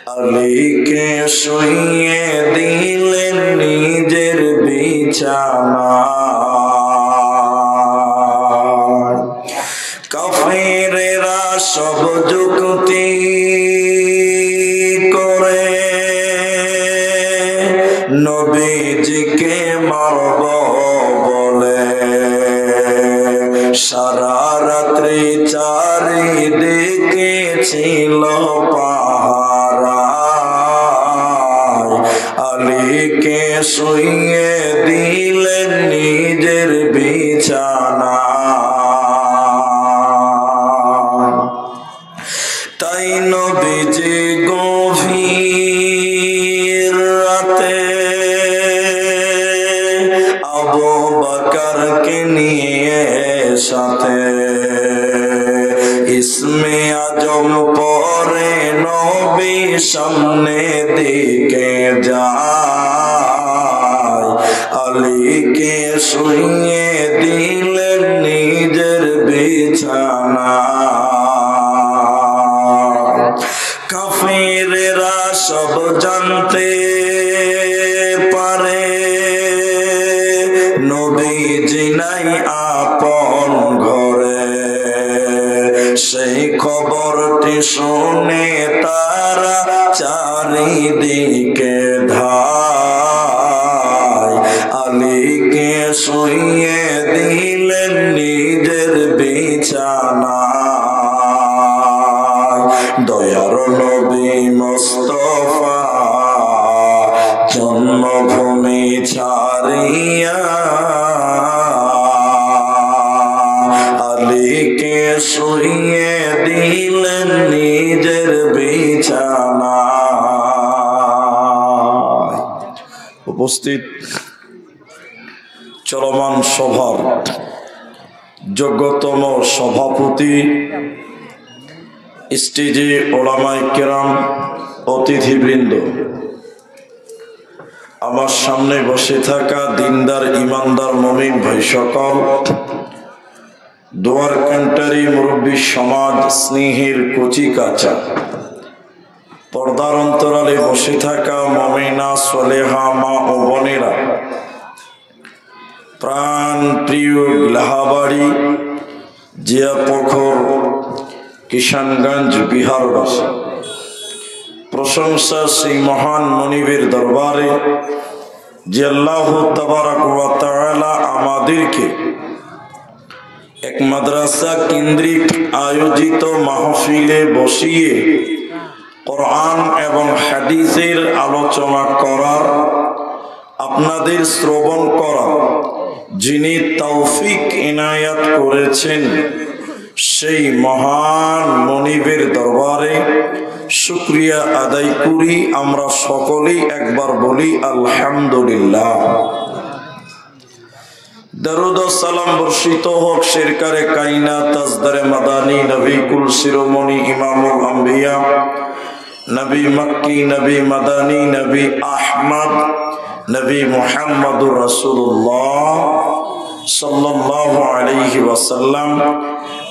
আলীকে শুইয়ে দিলেন নিজের বিছানায়। কাফেরেরা সব যুক্তি করে নবীজিকে মারব বলে, সারা রাত্রি চারিদিকে ছিল পাহারা। আলীকে শুইয়ে দিলেন নিজের বিছানা। তাই নবীজি গভীর রাতে আবু বকরকে নিয়ে সাথে ইসমে আজম পরে নবী সামনে দিকে যায়। আলীকে শুইয়ে দিলেন নিজের বিছানা। কাফেরেরা সব জানতে পারে নবীজি নাই আপন ঘরে। সেই খবরটি শুনে তারা চারিদিকে ধায়। আলীকে শুইয়ে দিলেন নিজের বিছানা। দয়ার নবী মুস্তাফা জন্মভূমি ছাড়িয়া আলীকে শুইয়ে দিলেন নিজের বিছানা। উপস্থিত চলমান সভার যোগ্যতম সভাপতি, স্টেজে ওলামায়ে কেরাম, অতিথিবৃন্দ, আমার সামনে বসে থাকা দিনদার ইমানদার মুমিন ভাই সকল, দোয়ার কান্টারি মুরব্বী সমাজ, স্নেহের কচি কাঁচা, পর্দার অন্তরালে বসে থাকা মুমিনা সলেহা মা ও বোনেরা, প্রাণ প্রিয় লাহাবাড়ি জিয়াপোখর কিষানগঞ্জ বিহারবাসী, প্রশংসা সেই মহান মনিবের দরবারে যে আল্লাহ তাবারাক ওয়া তাআলা আমাদেরকে এক মাদ্রাসা কেন্দ্রিক আয়োজিত মাহফিলে বসিয়ে কোরআন এবং হাদিসের আলোচনা করার, আপনাদের শ্রবণ করার যিনি তৌফিক ইনায়াত করেছেন, সেই মহান মনিবের দরবারে শুকরিয়া আদায় করি। আমরা সকলেই একবার বলি আলহামদুলিল্লাহ। দরুদ ও সালাম বর্ষিত হোক সরকারে কায়নাত তাজদারে মাদানী নবী কুল শিরোমণি ইমামুল আম্বিয়া নবী মক্কি নবী মাদানী নবী আহমদ নবী মুহাম্মদুর রাসূলুল্লাহ সাল্লাল্লাহু আলাইহি ওয়াসাল্লাম।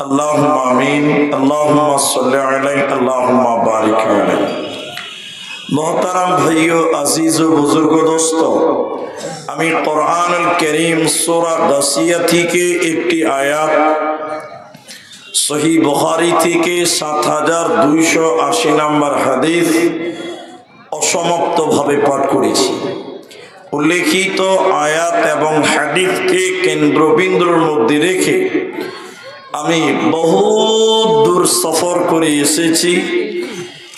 আল্লাহুম্মা আমিন। আল্লাহুম্মা সাল্লি আলাইহি আল্লাহুম্মা বারিক আলাইহি। মোহতারাম ভাইও, আজিজ ও বুজুর্গ দোস্ত, আমি কোরআনুল কারীম সূরা গাসিয়া থেকে একটি আয়াত সহিহ বুখারী থেকে ৭২৮০ নম্বর হাদিস অসমাপ্ত ভাবে পাঠ করেছি। উল্লেখিত আয়াত এবং হাদিসকে কেন্দ্রবিন্দুর মধ্যে রেখে আমি বহু দূর সফর করে এসেছি।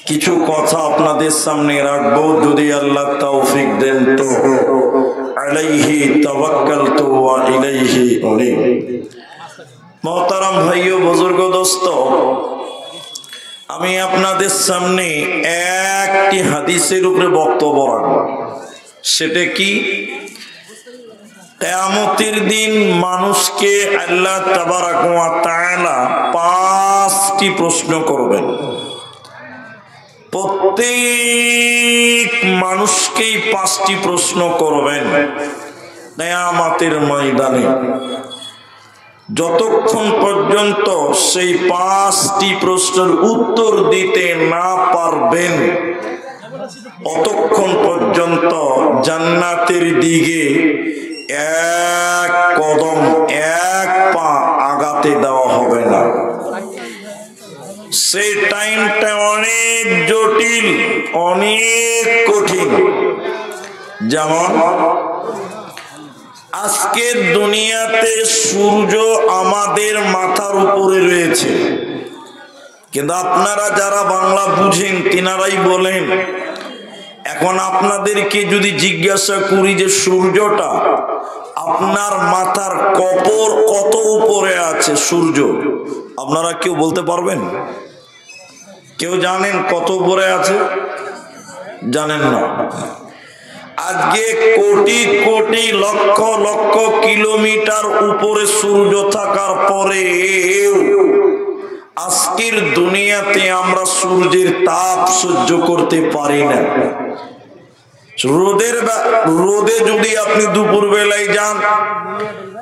কিছু কথা আপনাদের সামনে রাখবো, যদি আল্লাহ তৌফিক দেন তো। আলাইহি তাওয়াক্কালতু ওয়া ইলাইহি উনীব। মোহতারাম ভাইও, বুজুর্গ দোস্ত, আমি আপনাদের সামনে একটি হাদিসের উপরে বক্তব্য রাখবো। সেটা কি? কিয়ামতের দিন মানুষকে আল্লাহ তাবারাক ওয়া তাআলা 5টি প্রশ্ন করবেন। প্রত্যেক মানুষকেই 5টি প্রশ্ন করবেন কিয়ামতের ময়দানে। যতক্ষণ পর্যন্ত সেই 5টি প্রশ্নের উত্তর দিতে না পারবেন অতক্ষণ পর্যন্ত জান্নাতের দিকে এক কদম এক পা আগাতে দেওয়া হবে না। সেই টাইমটা অনেক জটিল, অনেক কঠিন। যেমন আজকের দুনিয়াতে সূর্য আমাদের মাথার উপরে রয়েছে, কিন্তু আপনারা যারা বাংলা বুঝেন তিনারাই বলেন, এখন আপনাদেরকে যদি জিজ্ঞাসা করি যে সূর্যটা আপনার মাথার কত উপরে আছে সূর্য, আপনারা কেউ বলতে পারবেন? কেউ জানেন কত উপরে আছে? জানেন না। আজকে কোটি কোটি লক্ষ লক্ষ কিলোমিটার উপরে সূর্য থাকার পরে আজকের দুনিয়াতে আমরা সূর্যের তাপ সহ্য করতে পারি না। রোদে যদি আপনি দুপুর বেলায় যান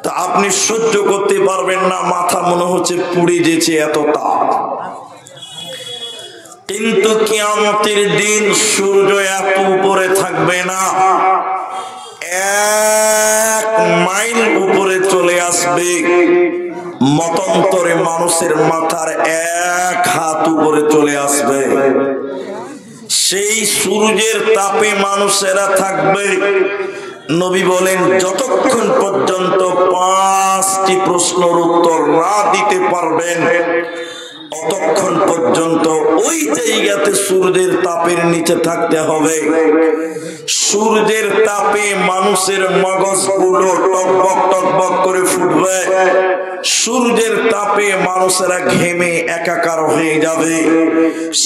তা আপনি সহ্য করতে পারবেন না, মাথা মনে হচ্ছে পুড়ে যেছে, এত তাপ। কিন্তু কিয়ামতের দিন সূর্য এত উপরে থাকবে না, 1 মাইল উপরে চলে আসবে। মতান্তরে মানুষের মাথার 1 হাত উপরে চলে আসবে। সেই সূর্যের তাপে মানুষেরা থাকবে। নবী বলেন, যতক্ষণ পর্যন্ত 5টি প্রশ্নের উত্তর না দিতে পারবেন অতক্ষণ পর্যন্ত ওই জায়গাতে সূর্যের তাপের নিচে থাকতে হবে। সূর্যের তাপে মানুষের মগজগুলো টকবক টকবক করে ফুটবে। সূর্যের তাপে মানুষেরা ঘেমে একাকার হয়ে যাবে।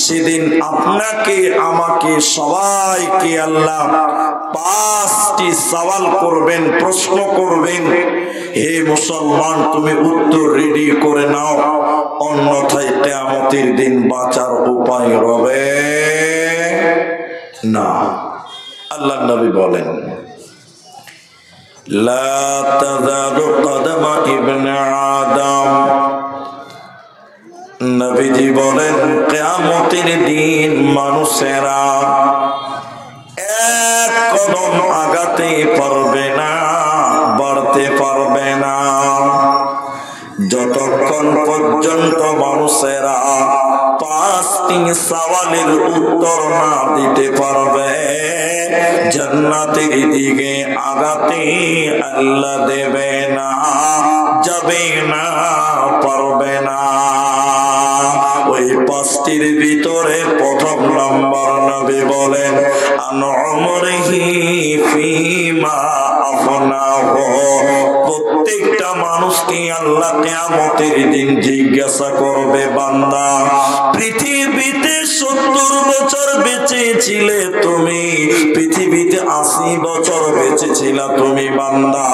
সেদিন আপনাকে আমাকে সবাইকে আল্লাহ 5টি সওয়াল করবেন, প্রশ্ন করবেন। হে মুসলমান, তুমি উত্তর রেডি করে নাও, অন্যথায় কিয়ামতের দিন বাঁচার উপায় রবে না। আল্লাহ নবী বলেন, লা তাযালু কদমা ইবনে আদম। নবীজি বলেন, কিয়ামতের দিন মানুষেরা 1 কদম আগাতে পারবে না, বাড়তে পারবে না, যতক্ষণ পর্যন্ত মানুষেরা 5টি সওয়ালের উত্তর না দিতে পারবে। জান্নাতের দিকে আগাতে আল্লাহ দেবে না, যাবে না, পারবে না। ওই 5টির ভিতরে প্রথম নম্বর নবী বলেন, আন উমরিহি ফীমা আফনাহু। প্রত্যেকটা মানুষকে আল্লাহ কিয়ামতের দিন জিজ্ঞাসা করবে, বান্দা পৃথিবীতে 70 বছর বেঁচে ছিলে তুমি, পৃথিবীতে 80 বছর বেঁচে ছিলা তুমি বান্দা,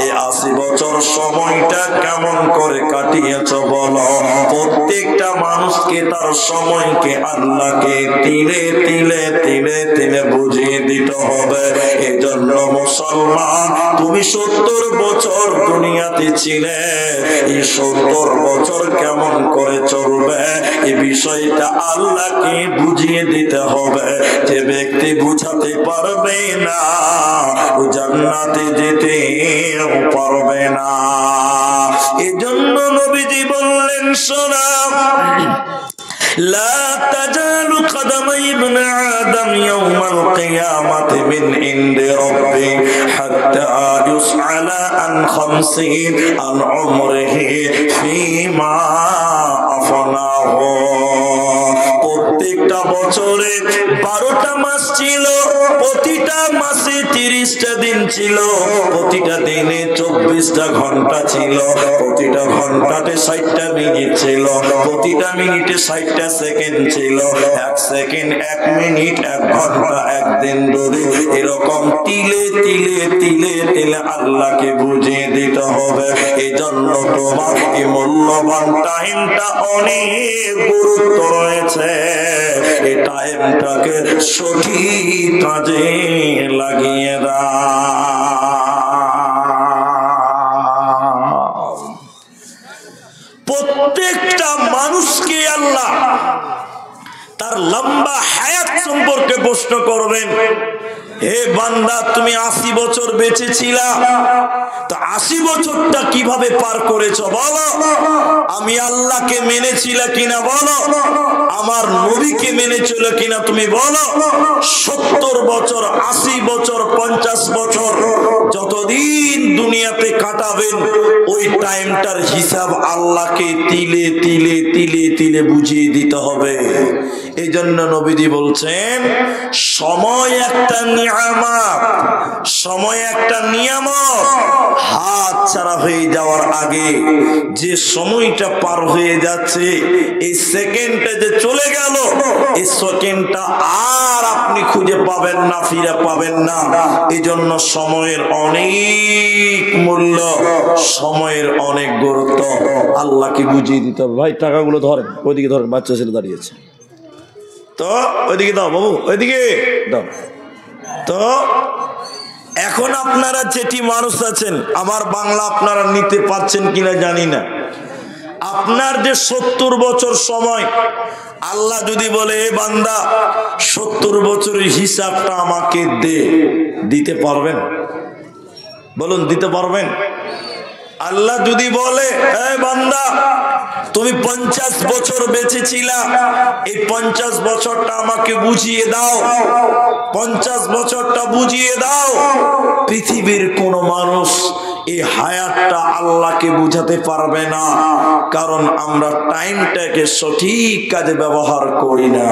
এই 80 বছর সময়টা কেমন করে কাটিয়েছো বলো। প্রত্যেকটা মানুষকে তার সময়কে আল্লাহকে তিলে তিলে তিলে তিলে বুঝিয়ে দিতে হবে। এজন্য মুসলমান, তুমি 70 বছর দুনিয়াতে ছিলে, এই 70 বছর কেমন করে চলবে এই বিষয়টা আল্লাহকে বুঝিয়ে দিতে হবে। যে ব্যক্তি বুঝাতে পারবে না ও জান্নাতে যেতে পারবে না। এজন্য নবীজি বললেন, শোনা, لا تزال قدم ابن آدم يوم القيامة من عند ربه حتى يسأل عن 50 عن عمره فيما أفناه। প্রত্যেকটা বছরে 12টা মাস ছিল, প্রতিটা মাসে 30টা দিন ছিল, প্রতিটা দিনে 24টা ঘন্টা ছিল, প্রতিটা ঘন্টাতে 60টা মিনিট ছিল, প্রতিটা মিনিটে 60টা সেকেন্ড ছিল, 1 সেকেন্ড 1 মিনিট 1 ঘন্টা 1 দিন ধরে এরকম তিলে তিলে তিলে তিলে আল্লাহকে বুঝিয়ে দিতে হবে। এই জন্য তোমার এই মূল্যবান টাইমটা অনেক গুরুত্ব রয়েছে। এই টাইমটাকে সঠিক কাজে লাগিয়ে দাও। তার লম্বা হায়াত সম্পর্কে প্রশ্ন করবেন। হে বান্দা, তুমি 80 বছর বেঁচে ছিলা, তো 80 বছরটা কিভাবে পার করেছো বলো? আমি আল্লাহকে মেনেছিলা কিনা বলো? আমার নবীকে মেনেছিল কিনা তুমি বলো? 70 বছর, 80 বছর, 50 বছর যতদিন দুনিয়াতে কাটাবেন, ওই টাইমটার হিসাব আল্লাহকে তিলে তিলে তিলে তিলে বুঝিয়ে দিতে হবে। এই জন্য নবীজি বলছেন, সময় একটা নিয়ামত, সময় একটা নিয়ামত। হাত ছাড়া হয়ে যাওয়ার আগে যে সময়টা পার হয়ে যাচ্ছে, এই সেকেন্ডটা যে চলে গেল, এই সেকেন্ডটা আর আপনি খুঁজে পাবেন না, ফিরে পাবেন না। এই জন্য সময়ের অনেক মূল্য, সময়ের অনেক গুরুত্ব। আল্লাহকে বুঝিয়ে দিতে হবে। ভাই টাকাগুলো ধরেন, ওইদিকে ধরেন, বাচ্চা ছেলে দাঁড়িয়েছে তো, ওইদিকে দাও বাবু, ওইদিকে দাও। তো এখন আপনারা যেটি মানুষ আছেন, আমার বাংলা আপনারা নিতে পারছেন কিনা জানি না। আপনার যে 70 বছর সময়, আল্লাহ যদি বলে এ বান্দা 70 বছরের হিসাবটা আমাকে দে, দিতে পারবেন? বলুন, দিতে পারবেন? আল্লাহ যদি বলে এ বান্দা তুমি 50 বছর বেঁচে ছিলা, এই 50 বছরটা আমাকে বুঝিয়ে দাও, 50 বছরটা বুঝিয়ে দাও, পৃথিবীর কোন মানুষ এই হায়াতটা আল্লাহকে বুঝাতে পারবে না, কারণ আমরা টাইমটাকে সঠিক কাজে ব্যবহার করি না।